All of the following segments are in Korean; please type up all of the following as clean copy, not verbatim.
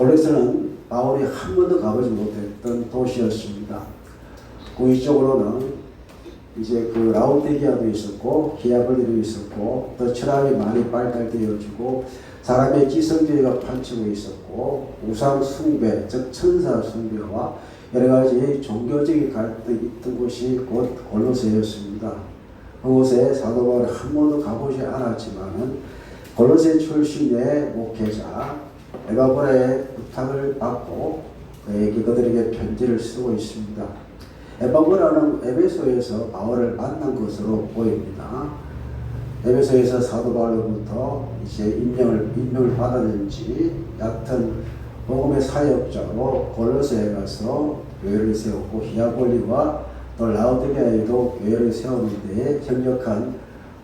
골로새는 바울이 한 번도 가보지 못했던 도시였습니다. 그 이쪽으로는 이제 그 라오디게아도 있었고 히라볼리도 있었고 또 철학이 많이 발달되어지고 사람의 지성주의가 판치고 있었고 우상 숭배 즉 천사 숭배와 여러 가지 종교적인 갈등이 있던 곳이 곧 골로새였습니다. 그곳에 사도 바울이 한 번도 가보지 않았지만은 골로새 출신의 목회자 에바브라의 부탁을 받고 그들에게 편지를 쓰고 있습니다. 에바브라는 에베소에서 바울을 만난 것으로 보입니다. 에베소에서 사도 바울로부터 이제 임명을 받았는지 얕은 복음의 사역자로 골로새에 가서 교회를 세웠고 히라볼리와 또 라오디게아에도 교회를 세우는데 협력한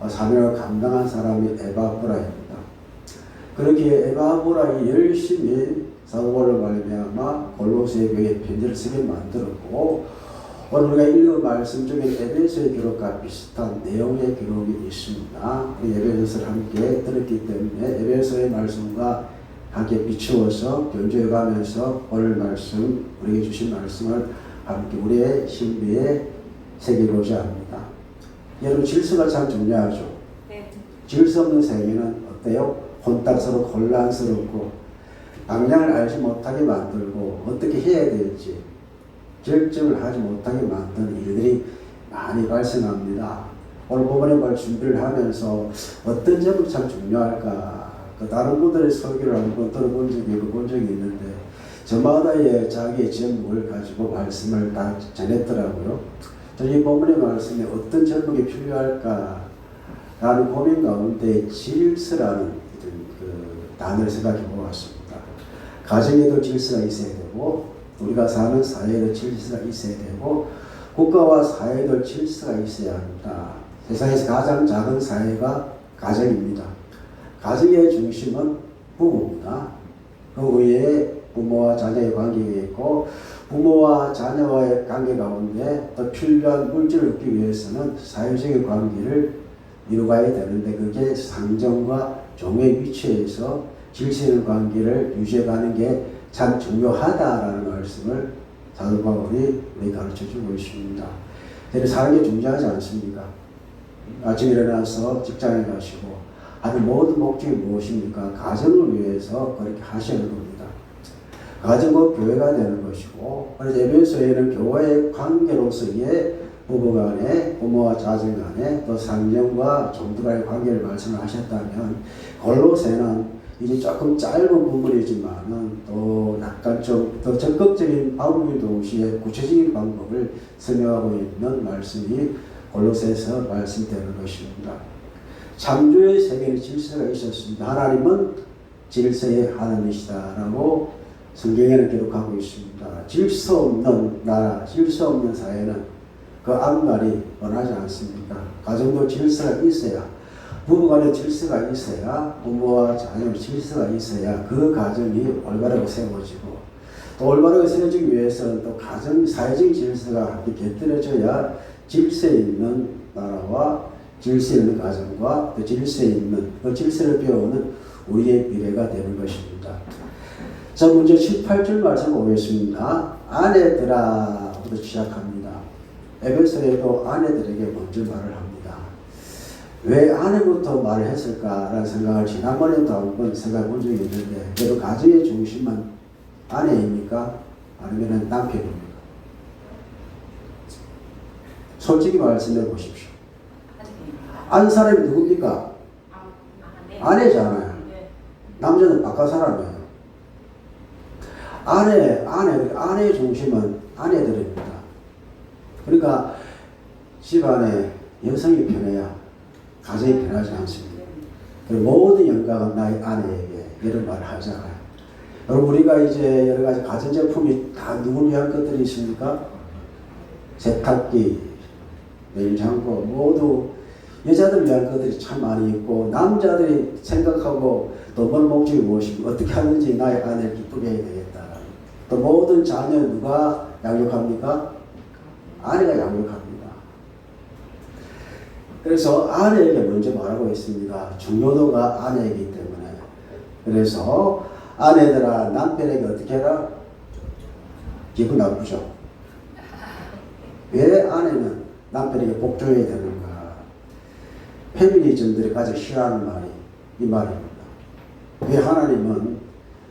사명을 감당한 사람이 에바브라입니다. 그렇기에 에바브라이 열심히 사도 바울로 말미암아 골로새 교회에 편지를 쓰게 만들었고 오늘 우리가 읽은 말씀 중에 에베소의 기록과 비슷한 내용의 기록이 있습니다. 에베소를 함께 들었기 때문에 에베소의 말씀과 함께 비추어서 견주해 가면서 오늘 말씀, 우리에게 주신 말씀을 함께 우리의 신비에 새기고자 합니다. 여러분 질서가 참 중요하죠. 네. 질서 없는 세계는 어때요? 혼탁스럽고 혼란스럽고 방향을 알지 못하게 만들고 어떻게 해야 될지 결정을 하지 못하게 만드는 일들이 많이 발생합니다. 오늘 본문의 말 준비를 하면서 어떤 점이 참 중요할까? 다른 분들의 설교를 한번 들어본 적이 있는데 저마다의 자기의 제목을 가지고 말씀을 다 전했더라고요. 이 본문의 말씀에 어떤 제목이 필요할까? 라는 고민 가운데 질서라는 그 단어를 생각해 보았습니다. 가정에도 질서가 있어야 되고 우리가 사는 사회에도 질서가 있어야 되고 국가와 사회에도 질서가 있어야 합니다. 세상에서 가장 작은 사회가 가정입니다. 가정의 중심은 부부입니다. 그 외에 부모와 자녀의 관계가 있고 부모와 자녀와의 관계 가운데 또 필요한 물질을 얻기 위해서는 사회적인 관계를 이루어가야 되는데 그게 상정과 종의 위치에서 질서 있는 관계를 유지해가는 게 참 중요하다라는 말씀을 사도 바울이 우리에게 가르쳐주고 있습니다. 사는 게 중요하지 않습니까? 아침에 일어나서 직장에 가시고 하는 모든 목적이 무엇입니까? 가정을 위해서 그렇게 하셔야 됩니다. 가정은 교회가 되는 것이고 그래서 에베소에는 교회의 관계로서의 부부간에 부모와 자녀 간에 또 상령과 종들과의 관계를 말씀하셨다면 골로새는 이제 조금 짧은 부분이지만은 또 약간 좀 더 적극적인 방법의 동시에 구체적인 방법을 설명하고 있는 말씀이 골로새에서 말씀되는 것입니다. 창조의 세계에 질서가 있었습니다. 하나님은 질서의 하나님이시다라고 성경에는 기록하고 있습니다. 질서 없는 나라, 질서 없는 사회는 그 앞날이 원하지 않습니까? 가정도 질서가 있어야 부부간에 질서가 있어야 부모와 자녀의 질서가 있어야 그 가정이 올바르게 세워지고 또 올바르게 세워지기 위해서는 또 가정 사회적인 질서가 함께 곁들여져야 질서 있는 나라와 질서 있는 가정과 또 질서 있는 그 질서를 배우는 우리의 미래가 되는 것입니다. 자, 먼저 18절 말씀 보겠습니다. 아내들아부터 시작합니다. 에베소에도 아내들에게 먼저 말을 합니다. 왜 아내부터 말을 했을까라는 생각을 지난번에도 한번 생각해 본 적이 있는데 그래도 가정의 중심은 아내입니까? 아니면 남편입니까? 솔직히 말씀해 보십시오. 안 사람이 누굽니까? 아내잖아요. 남자는 바깥 사람이에요. 아내의 중심은 아내들입니다. 그러니까 집안에 여성이 편해야 가정이 편하지 않습니다. 모든 영광은 나의 아내에게 이런 말을 하잖아요. 여러분 우리가 이제 여러 가지 가전제품이 다 누구를 위한 것들이 있습니까? 세탁기, 냉장고 모두 여자들 위한 것들이 참 많이 있고 남자들이 생각하고 또 뭘 목적이 무엇이고 어떻게 하는지 나의 아내를 기쁘게 해야 되겠다. 또 모든 자녀 누가 양육합니까? 아내가 양육합니다. 그래서 아내에게 먼저 말하고 있습니다. 중요도가 아내이기 때문에. 그래서 아내들아 남편에게 어떻게 해라? 기분 나쁘죠? 왜 아내는 남편에게 복종해야 되는가? 페미니즘들이 가장 싫어하는 말이 이 말입니다. 왜 하나님은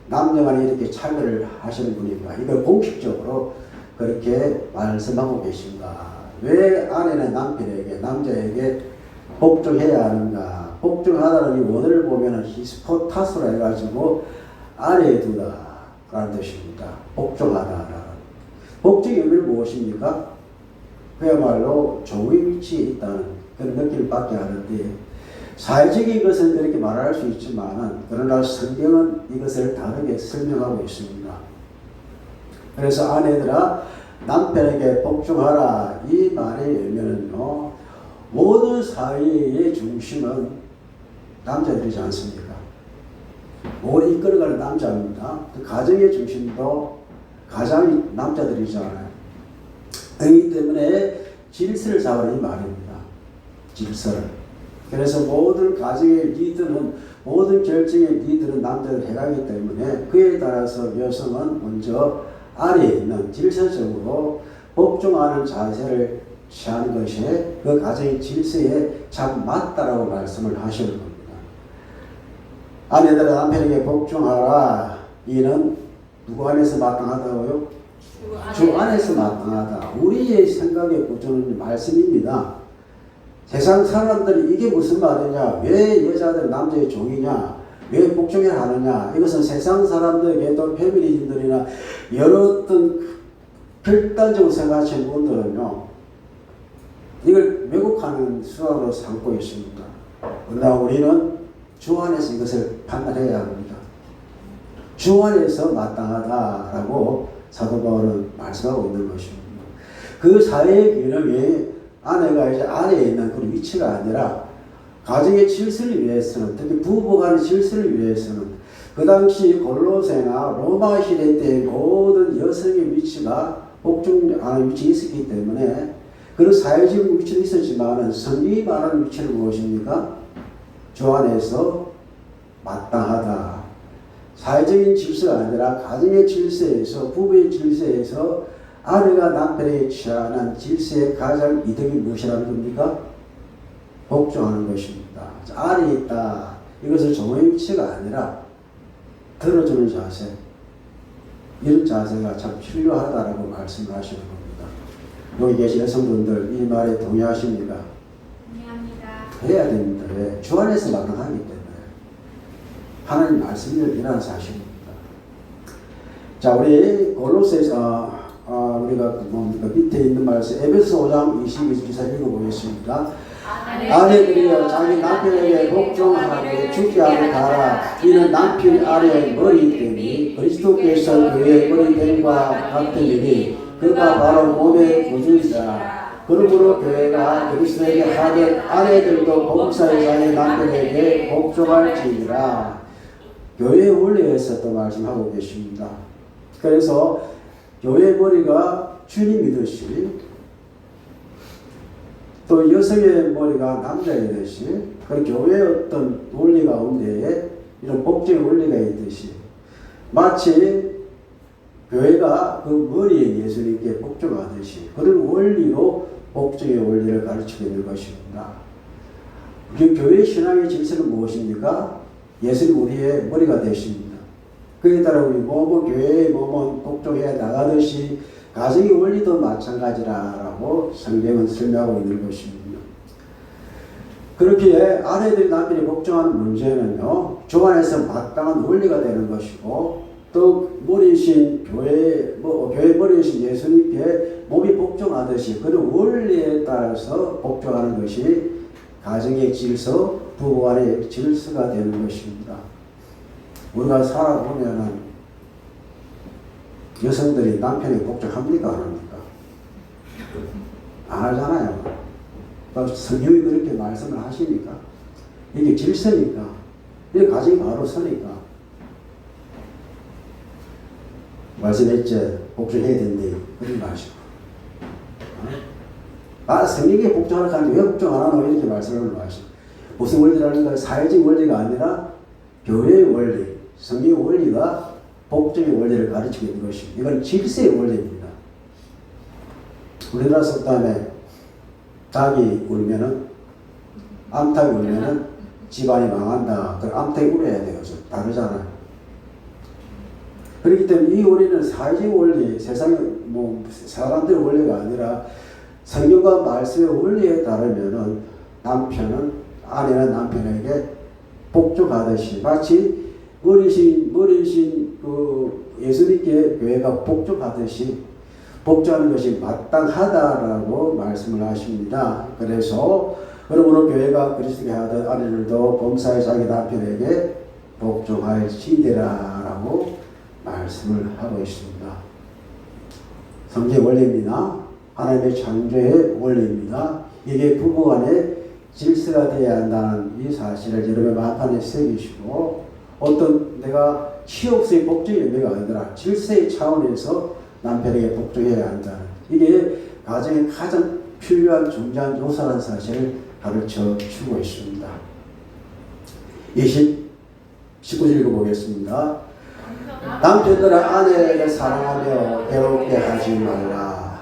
남녀간에 이렇게 차별을 하시는 분인가? 이걸 공식적으로 그렇게 말씀하고 계신가? 왜 아내는 남편에게, 남자에게 복종해야 하는가? 복종하다는 이 원어를 보면 히스포타스라 해가지고 아래에 두다라는 뜻입니다. 복종하다라는. 복종의 의미는 무엇입니까? 그야말로 종의 위치에 있다는 그런 느낌을 받게 하는데, 사회적인 것은 그렇게 말할 수 있지만 그러나 성경은 이것을 다르게 설명하고 있습니다. 그래서 아내들아 남편에게 복종하라 이 말의 의미는요, 모든 사회의 중심은 남자들이지 않습니까? 모든 이끌어가는 남자입니다. 그 가정의 중심도 가장이 남자들이잖아요. 그렇기 때문에 질서를 잡으라 이 말입니다. 질서를. 그래서 모든 가정의 리더는, 모든 결정의 리더는 남자를 해가기 때문에 그에 따라서 여성은 먼저 아래에 있는 질서적으로 복종하는 자세를 취하는 것이 그 가정의 질서에 참 맞다라고 말씀을 하시는 겁니다. 아내들아 남편에게 복종하라. 이는 누구 안에서 마땅하다고요? 주 안에서 마땅하다. 우리의 생각의 구조는 말씀입니다. 세상 사람들이 이게 무슨 말이냐? 왜 여자들 남자의 종이냐? 왜 복종해야 하느냐? 이것은 세상 사람들에게도 페미니즘들이나 여러 어떤 결단적으로 생각하시는 분들은요, 이걸 왜곡하는 수단으로 삼고 있습니다. 그러나 우리는 주 안에서 이것을 판단해야 합니다. 주 안에서 마땅하다라고 사도 바울은 말씀하고 있는 것입니다. 그 사회의 균형이 아내가 이제 아래에 있는 그런 위치가 아니라 가정의 질서를 위해서는, 특히 부부 간의 질서를 위해서는 그 당시 골로새나 로마 시대 때 모든 여성의 위치가 복종하는 위치에 있었기 때문에 그런 사회적 위치도 있었지만 성경이 말하는 위치는 무엇입니까? 주 안에서 마땅하다. 사회적인 질서가 아니라 가정의 질서에서, 부부의 질서에서 아내가 남편에게 취하는 질서의 가장 이득이 무엇이라는 겁니까? 복종하는 것입니다. 아래에 있다. 이것을 종의 위치가 아니라 들어주는 자세. 이런 자세가 참 필요하다라고 말씀을 하시는 겁니다. 여기 계신 여성분들 이 말에 동의하십니까? 동의합니다. 해야 됩니다. 왜? 주 안에서 마땅하기 때문에. 하나님 말씀을 일하는 사실입니다. 자, 우리 골로새서 우리가 밑에 있는 말씀 에베소 5장 22절 읽어보겠습니다. 아내들이여 자기 남편에게 복종하게 죽지 않으라. 이는 남편이 아내의 머리됨이 그리스도께서 그의 머리됨과 같으니 그가 바로 몸의 구주이다. 그러므로 교회가 그리스도에게 하듯 아내들도 봉사의 자기 남편에게 복종할지니라. 교회의 원리에서 또 말씀하고 계십니다. 그래서 교회의 머리가 주님이듯이 또 여성의 머리가 남자이듯이 그 교회의 어떤 원리 가운데에 이런 복종의 원리가 있듯이 마치 교회가 그 머리에 예수님께 복종하듯이 그런 원리로 복종의 원리를 가르치고 있는 것입니다. 우리 교회 신앙의 질서는 무엇입니까? 예수님 우리의 머리가 되십니다. 그에 따라 우리 몸은 교회의 몸은 복종해 나가듯이 가정의 원리도 마찬가지라고 성경은 설명하고 있는 것입니다. 그렇기에 아내들이 남편이 복종하는 문제는요, 주 안에서 마땅한 원리가 되는 것이고 또 머리이신 교회 머리이신 예수님께 몸이 복종하듯이 그런 원리에 따라서 복종하는 것이 가정의 질서, 부부 간의 질서가 되는 것입니다. 우리가 살아보면은 여성들이 남편에게 복종합니까? 안 합니까? 안 하잖아요. 성경이 그렇게 말씀을 하시니까. 이게 질서니까. 이게 가정이 바로 서니까. 말씀했죠. 복종해야 된대. 그러지 마시고. 성경에 복종하라고 하는데 왜 복종 안 하나? 이렇게 말씀을 하시고. 무슨 원리라는 건 사회적 원리가 아니라 교회의 원리, 성경의 원리가 복종의 원리를 가르치고 있는 것입니다. 이건 질서의 원리입니다. 우리나라 속담에 닭이 울면은 암탉이 울면은 집안이 망한다. 그럼 암탉이 울어야 돼요. 다르잖아요. 그렇기 때문에 이 원리는 사회적 원리, 세상의 뭐 사람들의 원리가 아니라 성경과 말씀의 원리에 따르면은 아내는 남편에게 복종하듯이 마치 어리신 그 예수님께 교회가 복종하듯이 복종하는 것이 마땅하다라고 말씀을 하십니다. 그래서 그러므로 교회가 그리스도께 하듯 아내들도 범사에 자기 남편에게 복종할지니라라고 말씀을 하고 있습니다. 성경의 원리입니다. 하나님의 창조의 원리입니다. 이게 부부간의 질서가 되어야 한다는 이 사실을 여러분의 마음판에 새기시고 어떤 내가 치욕스의 복종의 의미가 아니라 질서의 차원에서 남편에게 복종해야 한다는 이게 가정의 가장 필요한 중요한 요소라는 사실을 가르쳐 주고 있습니다. 19절 읽어보겠습니다. 남편들아 아내를 사랑하며 괴롭게 하지 말라.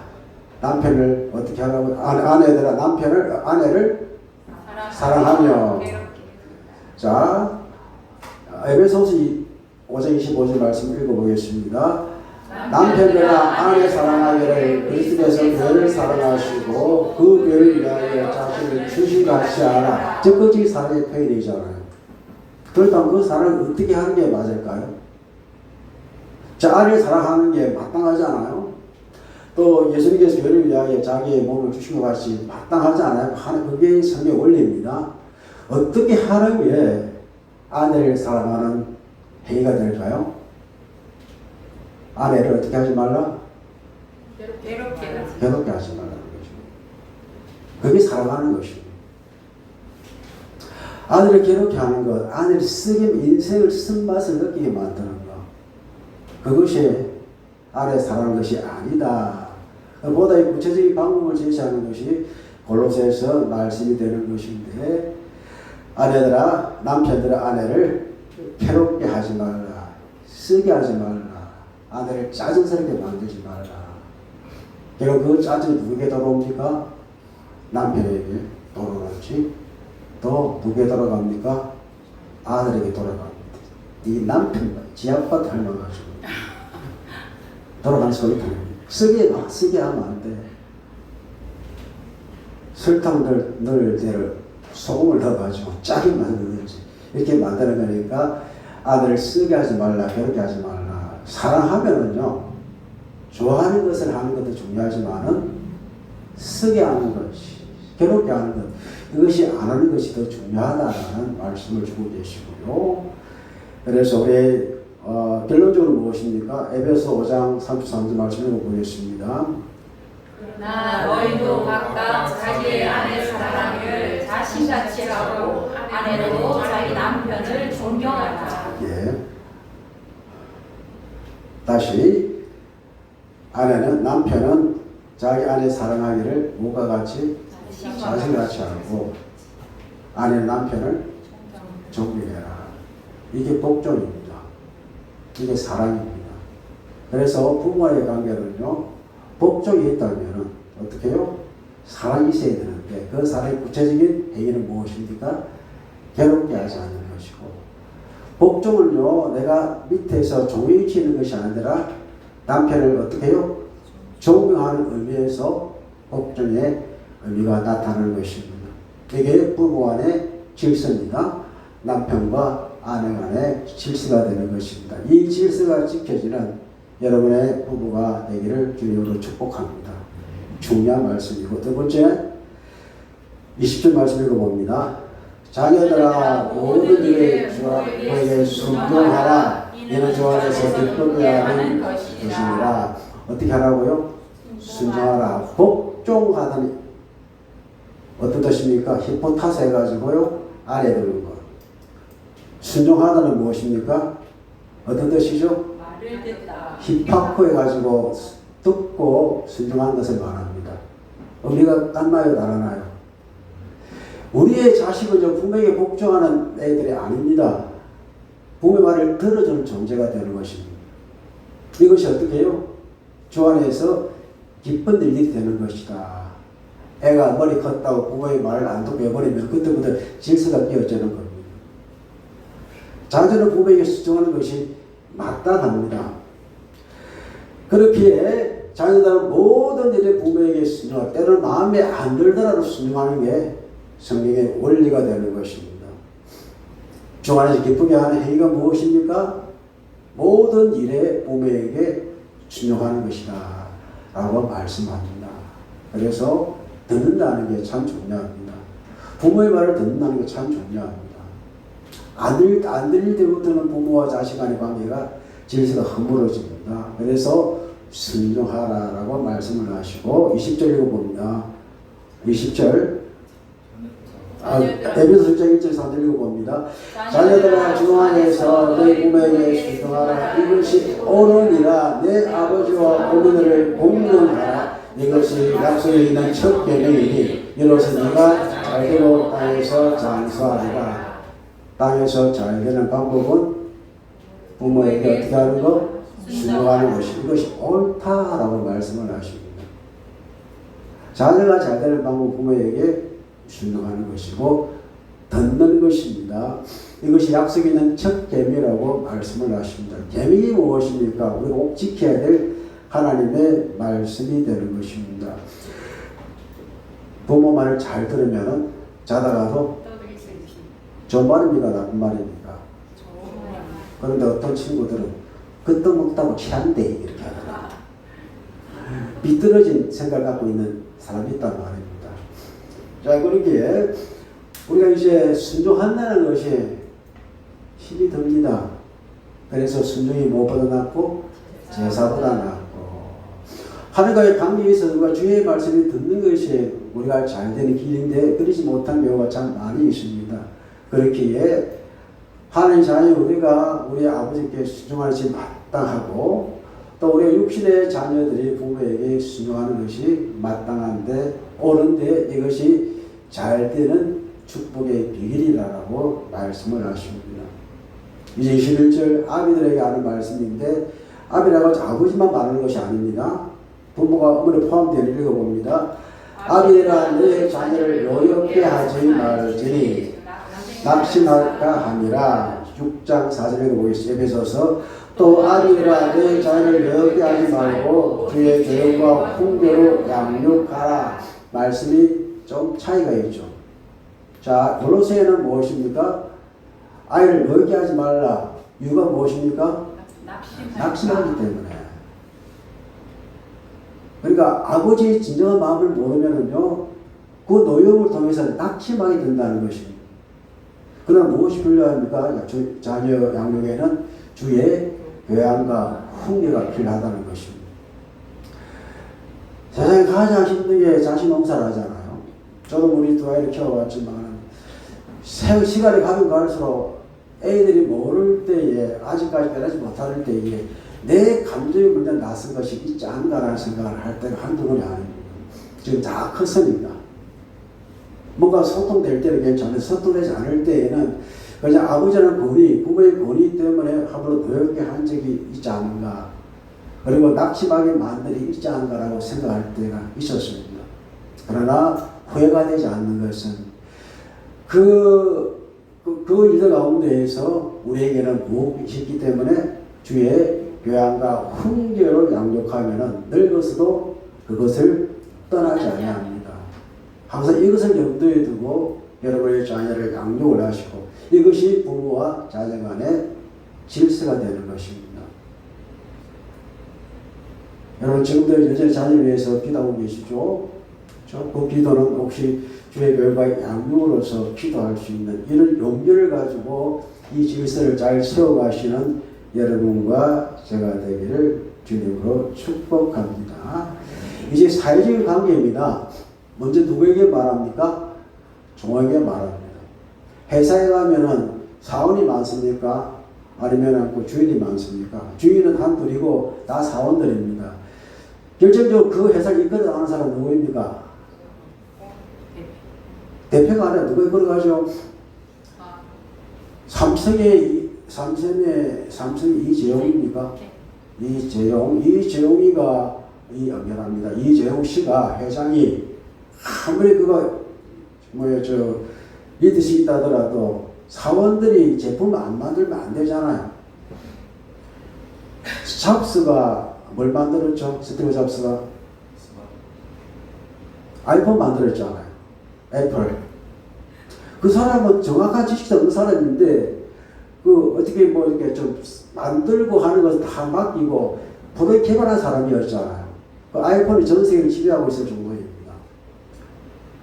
남편을 어떻게 하라고? 아내들아 아내를 사랑하며. 자, 에베소서 5장 25절 말씀 읽어보겠습니다. 남편들아 아내 사랑하기를 그리스도께서 교회를 사랑하시고 그 교회를 위하여 자신을 주신 같이 하라. 적극적인 사랑의 표현이잖아요. 그렇다면 그 사랑을 어떻게 하는 게 맞을까요? 자, 아내를 사랑하는 게 마땅하잖아요. 또 예수님께서 교회를 위하여 자기의 몸을 주신 것 같이 마땅하지 않아요? 그게 성경의 원리입니다. 어떻게 하는 게 아내를 사랑하는 행위가 될까요? 아내를 어떻게 하지 말라? 괴롭게 하지 말라는 거죠. 그게 사랑하는 것입니다. 아내를 괴롭게 하는 것, 아내를 인생을 쓴맛을 느끼게 만드는 것, 그것이 아내 사랑하는 것이 아니다. 보다 구체적인 방법을 제시하는 것이 골로새서 말씀이 되는 것인데, 남편들아 아내를 괴롭게 하지 말라, 쓰게 하지 말라, 아내를 짜증스럽게 만들지 말라. 결국 그 짜증이 누구에게 돌아옵니까? 남편에게 돌아오지. 또 누구에게 돌아갑니까? 아들에게 돌아갑니다. 이 남편과 지 아빠 닮아가지고 돌아가는 소리 들립니다. 쓰게 하면 안 돼. 설탕 넣을 때를 소금을 넣어가지고 짜게 만드는지 이렇게 만드는 거니까 아들을 쓰게 하지 말라, 괴롭게 하지 말라. 사랑하면은요, 좋아하는 것을 하는 것도 중요하지만은 쓰게 하는 것이, 괴롭게 하는 것, 이것이 안 하는 것이 더 중요하다는 말씀을 주고 계시고요. 그래서 우리 결론적으로 무엇입니까? 에베소 5장 33절 말씀 읽어보겠습니다. 그러나 너희도 각각 자기의 아내 사랑을 자신같이 하고 아내도 자기 남편을 존경하라. 예. 다시 남편은 자기 아내 사랑하기를 무엇과 같이? 자신같이 하고 아내는 남편을 존경해라. 이게 복종입니다. 이게 사랑입니다. 그래서 부부와의 관계는요, 복종이 있다면 어떻게 해요? 사랑이 있어야 되는데 그 사랑의 구체적인 행위는 무엇입니까? 괴롭게 하지 않는 것이고, 복종은요, 내가 밑에서 종위치는 것이 아니라 남편을 어떻게 해요? 존경하는 의미에서 복종의 의미가 나타나는 것입니다. 이게 부부 간의 질서입니다. 남편과 아내 간의 질서가 되는 것입니다. 이 질서가 지켜지는 여러분의 부부가 되기를 주님으로 축복합니다. 중요한 말씀이고, 두 번째 20절 말씀 읽어봅니다. 자녀들아 모든 일에 주에게 순종하라. 이는 주 안에서 기쁘게 하는 것이니라. 어떻게 하라고요? 순종하라. 복종하다니 어떤 뜻입니까? 히포타스 해가지고요, 아래 두는 것. 순종하다는 무엇입니까? 어떤 뜻이죠? 말을 듣다. 히파코 해가지고 듣고 순종하는 것을 말합니다. 의미가 딴나요, 다르나요? 우리의 자식은 부모에게 복종하는 애들이 아닙니다. 부모의 말을 들어주는 존재가 되는 것입니다. 이것이 어떻게 해요? 주 안에서 기쁜 일이 되는 것이다. 애가 머리 컸다고 부모의 말을 안 듣고 해버리면 그때부터 질서가 깨어지는 겁니다. 자녀는 부모에게 순종하는 것이 마땅합니다. 그렇기에 자녀들은 모든 일에 부모에게 순종하고 때로는 마음에 안 들더라도 순종하는 게 성경의 원리가 되는 것입니다. 주 안에서 기쁘게 하는 행위가 무엇입니까? 모든 일에 부모에게 순종하는 것이다 라고 말씀합니다. 그래서 듣는다는 게 참 중요합니다. 부모의 말을 듣는다는 게 참 중요합니다. 안 들릴 때부터는 부모와 자식 간의 관계가 질서가 허물어집니다. 그래서 순종하라라고 말씀을 하시고 20절 읽어봅니다. 20절 에베소 1장 1절 3절 읽어봅니다. 자녀들아 주 안에서 내 부모에게 순종하라. 이것이 옳으니라. 내 아버지와 어머니를 공경하라. 이것이 약속에 있는 첫 계명이니 이로써 네가 잘되고 땅에서 장수하리라. 땅에서 잘되는 방법은 부모에게 어떻게 하는 것? 순종하는 것이 이것이 옳다라고 말씀을 하십니다. 자녀가 잘되는 방법 부모에게 순종하는 것이고 듣는 것입니다. 이것이 약속이 있는 첫 계명이라고 말씀을 하십니다. 계명이 무엇입니까? 우리가 꼭 지켜야 될 하나님의 말씀이 되는 것입니다. 부모 말을 잘 들으면 자다가도 좋은 말입니까? 나쁜 말입니까? 그런데 어떤 친구들은 끄떡 먹다고 취한대 이렇게 하더라. 비뚤어진 생각을 갖고 있는 사람이 있단 말입니다. 자, 그렇기에 우리가 이제 순종한다는 것이 힘이 듭니다. 그래서 순종이 무엇보다 낫고 제사보다 낫고 하나님과의 관계에 있어서 우리가 주의 말씀을 듣는 것이 우리가 잘 되는 길인데 그러지 못한 경우가 참 많이 있습니다. 그렇기에 하나님 자녀 우리가 우리 아버지께 순종하는 것이 마땅하고 또 우리 육신의 자녀들이 부모에게 순종하는 것이 마땅한데 옳은데 이것이 잘 되는 축복의 비결이라고 말씀을 하십니다. 이제 21절 아비들에게 하는 말씀인데 아비라고 아버지만 말하는 것이 아닙니다. 부모가 어머니 포함되어 읽어봅니다. 아비라 내 자녀를 노엽게 하지 말지니 낙심할까 함이라. 6장 4절 읽어보겠습니다. 에베소서 또 아비라 내 자녀를 노엽게 하지 말고 주의 교육과 훈계로 양육하라. 말씀이 좀 차이가 있죠. 자, 골로새는 무엇입니까? 아이를 노엽게 하지 말라. 이유가 무엇입니까? 낙심하기 때문에. 그러니까 아버지의 진정한 마음을 모르면은요, 그 노역을 통해서 낙심하게 된다는 것입니다. 그러나 무엇이 필요합니까? 자녀 양육에는 주의 교양과 훈계가 필요하다는 것입니다. 세상에 가장 힘든 게 자식 농사를 하잖아요. 저도 우리 두 아이를 키워왔지만 시간이 가면 갈수록 애들이 모를 때에 아직까지 변하지 못할 때에 내 감정이 먼저 나선 것이 있지 않은가라는 생각을 할 때가 한두 번이 아닙니다. 지금 다 컸으니까. 뭔가 소통될 때는 괜찮은데 소통되지 않을 때에는 그냥 아버지는 권위, 부모의 권위 때문에 함부로 노엽게 한 적이 있지 않은가. 그리고 낙심하게 만든 일이 있지 않은가라고 생각할 때가 있었습니다. 그러나 후회가 되지 않는 것은 그 일들 가운데에서 우리에게는 무엇이 있기 때문에 주의 교양과 훈계로 양육하면은 늙어서도 그것을 떠나지 아니합니다. 항상 이것을 염두에 두고 여러분의 자녀를 양육을 하시고 이것이 부모와 자녀 간의 질서가 되는 것입니다. 여러분 지금도 여전히 자녀를 위해서 기도하고 계시죠? 그 기도는 혹시 주의 교육과 양육으로서 기도할 수 있는 이런 용기를 가지고 이 질서를 잘 세워가시는 여러분과 제가 되기를 주님으로 축복합니다. 이제 사회적인 관계입니다. 먼저 누구에게 말합니까? 종에게 말합니다. 회사에 가면은 사원이 많습니까? 아니면 그 주인이 많습니까? 주인은 한둘이고 다 사원들입니다. 결정적으로 그 회사를 이끌어가는 사람은 누구입니까? 대표가 아니라 누가 이끌어가죠? 삼성의 이재용입니까? 이재용이가 미안합니다. 이재용 씨가 회장이 아무리 그거 리더십 있다더라도 사원들이 제품을 안 만들면 안 되잖아요. 잡스가 뭘 만들었죠? 스티브 잡스가 아이폰 만들었잖아요. 애플. 그 사람은 정확한 지식도 없는 사람인데 그 어떻게 이렇게 좀 만들고 하는 것을 다 맡기고 프로젝트 개발한 사람이었잖아요. 그 아이폰이 전 세계를 지배하고 있을 정도입니다.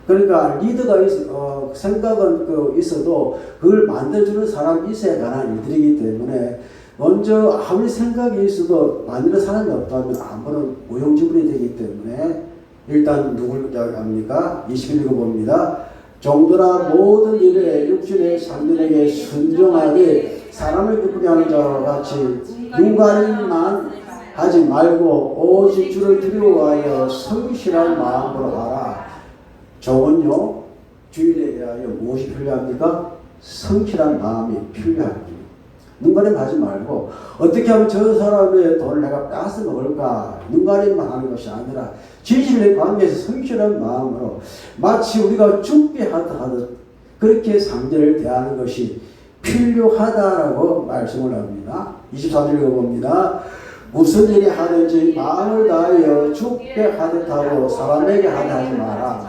그러니까 리더가 생각은 있어도 그걸 만들어주는 사람이 있어야 가능한 일들이기 때문에 먼저 아무리 생각이 있어도 만드는 사람이 없다면 아무런 무용지물이 되기 때문에 일단 누굴 합니까? 21거 봅니다. 종들아 모든 일에 육신의 상전에게 순종하되 사람을 기쁘게 하는 자와 같이 눈가림만 하지 말고 오직 주를 두려워하여 성실한 마음으로 하라. 종은요 주일에 대하여 무엇이 필요합니까? 성실한 마음이 필요합니다. 눈가림 하지 말고 어떻게 하면 저 사람의 돈을 내가 뺏어 먹을까 눈가림만 하는 것이 아니라 진실의 관계에서 성실한 마음으로 마치 우리가 죽게 하듯 그렇게 상대를 대하는 것이 필요하다라고 말씀을 합니다. 23절 읽어봅니다. 무슨 일이 하든지 마음을 다하여 죽게 하듯 하고 사람에게 하지 마라.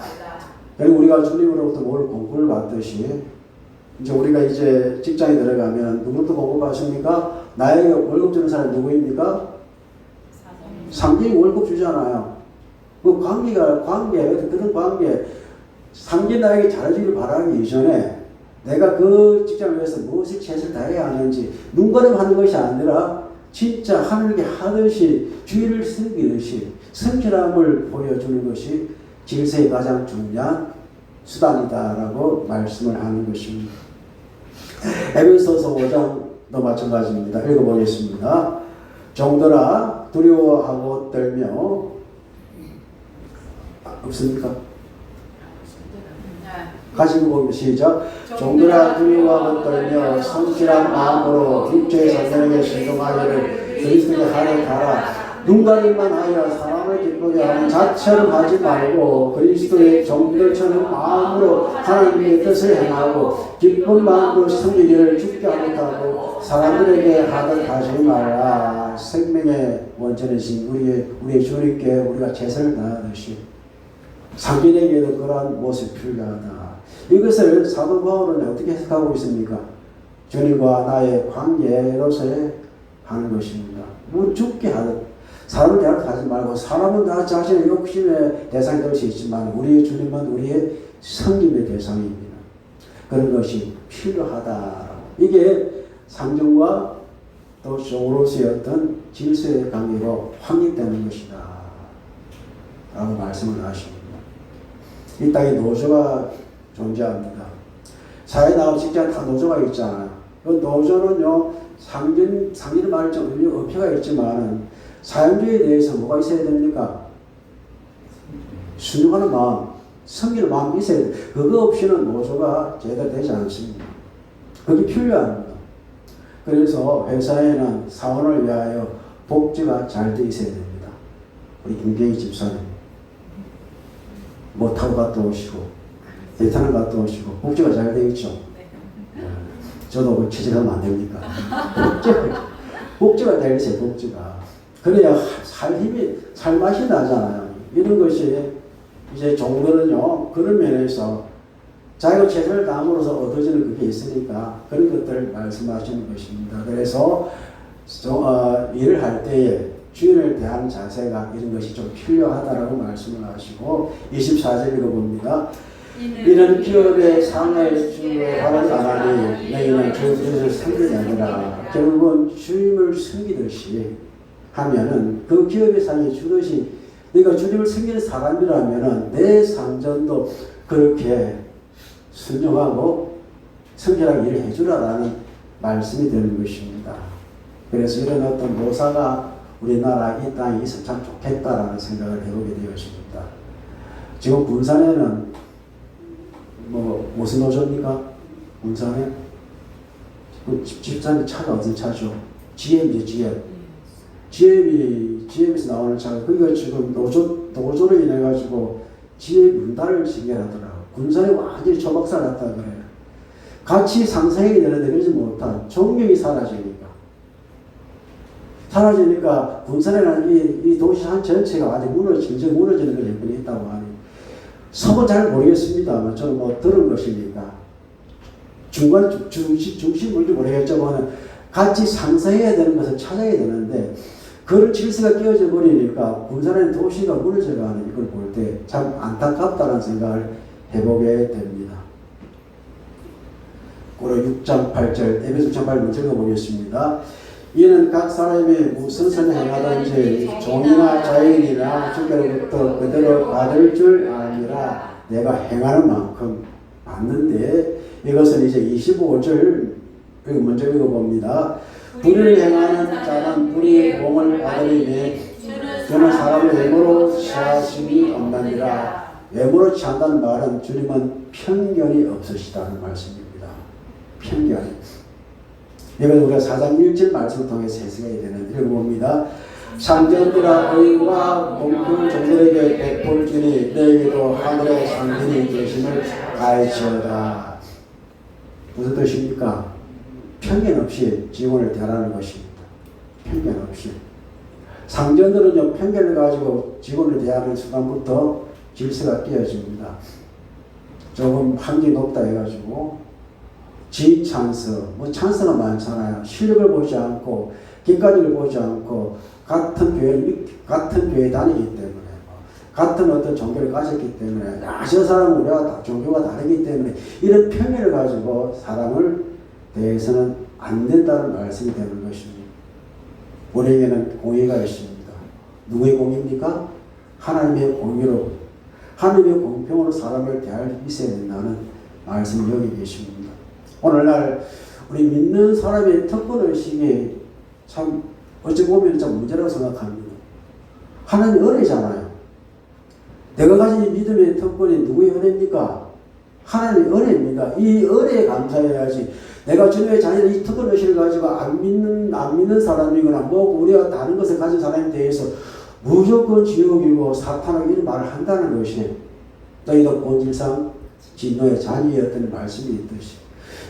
그리고 우리가 주님으로부터 뭘 공부를 받듯이 이제 우리가 이제 직장에 들어가면 누구부터 공급하십니까? 나에게 월급 주는 사람이 누구입니까? 상진이 월급 주잖아요. 그 관계, 그런 관계, 상진 나에게 잘해주길 바라기 이전에 내가 그 직장을 위해서 무엇을 최선을 다해야 하는지 눈가림 하는 것이 아니라 진짜 하늘께 하듯이 주의를 섬기듯이 성실함을 보여주는 것이 질서의 가장 중요한 수단이다라고 말씀을 하는 것입니다. 에베소서 5장도 마찬가지입니다. 읽어보겠습니다. 종들아 두려워하고 떨며 없습니까? 같이 읽어보면 시작. 종들아 두려워하고 떨며 성실한 마음으로 육체의 상전에게 순종하기를 그리스도의 하에 따라 눈가림만 하여 사람을 기쁘게 하는 자처럼 하지 말고 그리스도의 종들처럼 마음으로 하나님의 뜻을 행하고 기쁜 마음으로 섬기기를 죽게 하겠다고 사람들에게 하듯 하지 말라. 생명의 원천이신 우리의 주님께 우리가 최선을 다하듯이 상인에게도 그러한 모습이 필요하다. 이것을 사도 바울은 어떻게 해석하고 있습니까? 주님과 나의 관계로서의 하는 것입니다. 뭐 죽게 하듯 사람을 대하지 말고 사람은 나 자신의 욕심의 대상이 될 수 있지만 우리의 주님은 우리의 섬김의 대상입니다. 그런 것이 필요하다. 이게 상정과 또 소로스의 어떤 질서의 관계로 확립되는 것이다 라고 말씀을 하십니다. 이 땅에 노조가 존재합니다. 사회 나와 직장 다 노조가 있잖아요. 그 노조는요 상진을 말할 좀 의미가 있지만 사용주의에 대해서 뭐가 있어야 됩니까? 순종하는 마음, 섬기는 마음이 있어야 돼요. 그거 없이는 노조가 제대로 되지 않습니다. 그게 필요합니다. 그래서 회사에는 사원을 위하여 복지가 잘 돼 있어야 됩니다. 우리 김경희 집사님 못하고 갔다 오시고 베트남 갔다 오시고 복지가 잘 돼 있죠. 저도 취직하면 안 됩니까? 복지가 돼 있어요. 복지가. 그래야 살 맛이 나잖아요. 이런 것이 이제 종들은요 그런 면에서 자기가 최선을 다함으로써 얻어지는 그게 있으니까 그런 것들을 말씀하시는 것입니다. 그래서 일을 할 때에 주인을 대하는 자세가 이런 것이 좀 필요하다라고 말씀을 하시고 24절 읽어봅니다. 이는 기업의 상을 주로 하지 않으니 너희는 주님을 섬기지 아니라 결국은 주님을 섬기듯이 하면은 그 기업의 상이 주듯이 네가 주님을 섬기는 사람이라면은 내 상전도 그렇게 순종하고 성실하게 일을 해주라라는 말씀이 되는 것입니다. 그래서 이런 어떤 노사가 우리나라 이 땅에 있으면 참 좋겠다라는 생각을 해보게 되었습니다. 지금 군산에는 무슨 노조입니까? 군산에? 집사님 차가 어떤 차죠? GM이죠, GM. GM에서 나오는 차가 그게 지금 노조로 인해 가지고 GM 문단을 징계하더라고. 군산에 완전히 초박살 났다 그래요. 같이 상생이 되는데 그러지 못한 존경이 사라지니까 군산에는 이 도시 한 전체가 완전히 무너지는 걸 여건이 있다고 하니 속은 잘 모르겠습니다만 저는 뭐 들은 것이니까 중심 뭔지 모르겠지만 같이 상생해야 되는 것을 찾아야 되는데 그런 질서가 깨어져 버리니까 군산에는 도시가 무너져가는 이걸 볼 때 참 안타깝다는 생각을 해보게 됩니다. 고로 6장 8절 에베소 6장 8절 읽어보겠습니다. 이는 각 사람이 무슨 선을 행하든지 종이나 자연이나 주께로부터 그대로 받을 줄 아니라 내가 행하는 만큼 받는데 이것은 이제 25절 먼저 읽어봅니다. 불의를 행하는 자는 불의의 공을 받으리니 주는 사람의 외모로 취하심이 없느니라. 외모로 취한다는 말은 주님은 편견이 없으시다는 말씀입니다. 편견이. 이건 우리가 4장 1절 말씀을 통해서 해석해야 되는데 읽어봅니다. 상전들아 의와 공평을 종들에게 베풀지니 너희에게도 하늘의 상전이 계심을 알지어다. 무슨 뜻입니까? 편견 없이 직원을 대하라는 것입니다. 편견 없이. 상전들은요, 편견을 가지고 직원을 대하는 순간부터 질서가 깨어집니다. 조금 학력이 높다 해가지고 찬스, 뭐 찬스가 많잖아요. 실력을 보지 않고 객관적을 보지 않고 같은 교회 다니기 때문에 같은 어떤 종교를 가졌기 때문에 저 사람은 우리가 종교가 다르기 때문에 이런 편견을 가지고 사람을 대해서는 안 된다는 말씀이 되는 것입니다. 우리에게는 공의가 있습니다. 누구의 공의입니까? 하나님의 공의로 하나님의 공평으로 사람을 대할 수 있어야 된다는 말씀을 여기 계십니다. 오늘날 우리 믿는 사람의 특권의식이 참 어찌 보면 참 문제라고 생각합니다. 하나님 은혜잖아요. 내가 가진 이 믿음의 특권이 누구의 은혜입니까? 하나님의 은혜입니다. 이 은혜에 감사해야지. 내가 주님의 자녀를 이 특권의식을 가지고 안 믿는 사람이거나 뭐 우리가 다른 것을 가진 사람에 대해서 무조건 지옥이고 사탄하고 이런 말을 한다는 것이 너희도 본질상 진노의 자녀였던 말씀이 있듯이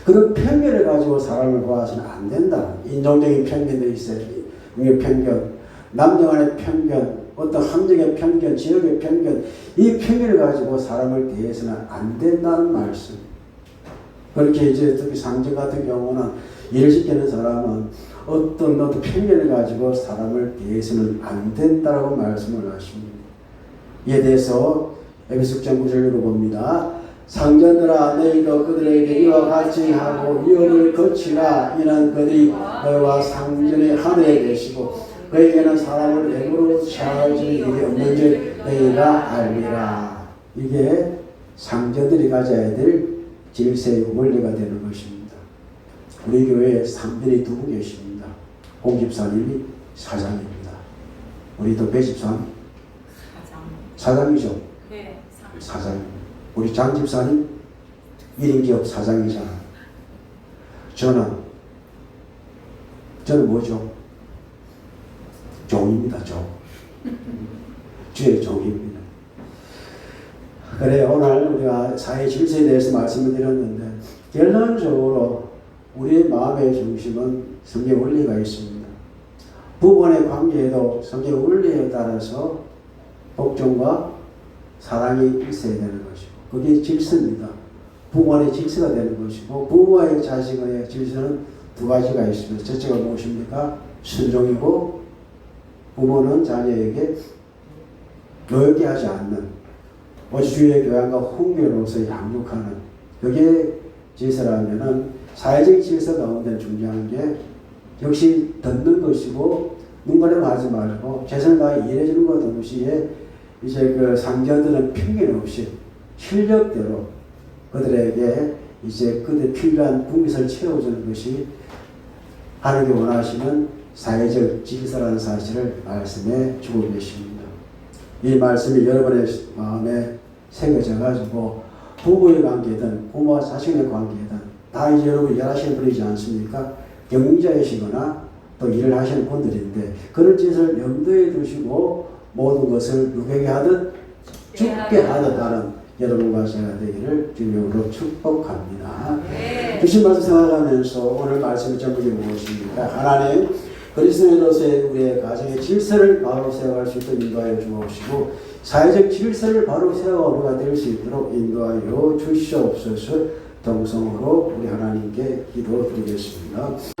그런 편견을 가지고 사람을 보아서는 안 된다. 인종적인 편견도 있어요. 편견, 남녀 간의 편견, 어떤 함정의 편견, 지역의 편견, 이 편견을 가지고 사람을 대해서는 안 된다는 말씀. 그렇게 이제 특히 상정 같은 경우는 예를 시키는 사람은 어떤 편견을 가지고 사람을 대해서는 안 된다라고 말씀을 하십니다. 이에 대해서 에베소 6장 9절 읽어봅니다. 상전들아 너희도 그들에게 이와 같이 하고 위험을 거치라. 이는 그들이 너희와 상전의 하늘에 계시고 그에게는 사람을 외모로 취할 일이 없는 줄 너희가 알리라. 이게 상전들이 가져야 될 질서의 원리가 되는 것입니다. 우리 교회에 상전이 두 분 계십니다. 공집사님이 사장입니다. 우리도 배집사님 사장이죠. 네, 사장입니다. 우리 장 집사님 1인 기업 사장이잖아요. 저는 뭐죠? 종입니다. 종. 주의 종입니다. 그래 오늘 우리가 사회 질서에 대해서 말씀을 드렸는데 결론적으로 우리의 마음의 중심은 성경 원리가 있습니다. 부부간의 관계에도 성경 원리에 따라서 복종과 사랑이 있어야 되는 것이고 그게 질서입니다. 부부간의 질서가 되는 것이고 부부와의 자식의 질서는 두 가지가 있습니다. 첫째가 무엇입니까? 순종이고 부모는 자녀에게 노엽게 하지 않는 오직 주의 교양과 훈계로서 양육하는 그게 질서라면은 사회적 질서 가운데 중요한 게 역시 듣는 것이고 눈가림 하지 말고 최선을 다해 이해해주는 것 동시에 이제 그 상전들은 편견 없이 실력대로 그들에게 이제 그들 필요한 분깃을 채워주는 것이 하나님께 원하시는 사회적 질서라는 사실을 말씀해 주고 계십니다. 이 말씀이 여러분의 마음에 새겨져 가지고 부부의 관계든 부모와 자식의 관계든 다 이제 여러분 일하시는 분이지 않습니까? 경자이시거나 또 일을 하시는 분들인데 그런 짓을 염두에 두시고 모든 것을 누구에게 하듯 죽게 하듯 하는 여러분과 제가 되기를 주님으로 축복합니다. 네. 주신 말씀 생각하면서 오늘 말씀의 제목이 무엇입니까? 하나님 그리스도인으로서의 우리의 가정의 질서를 바로 세워갈 수 있도록 인도하여 주옵시고 사회적 질서를 바로 세워 우리가 될 수 있도록 인도하여 주시옵소서. 동성으로 우리 하나님께 기도드리겠습니다.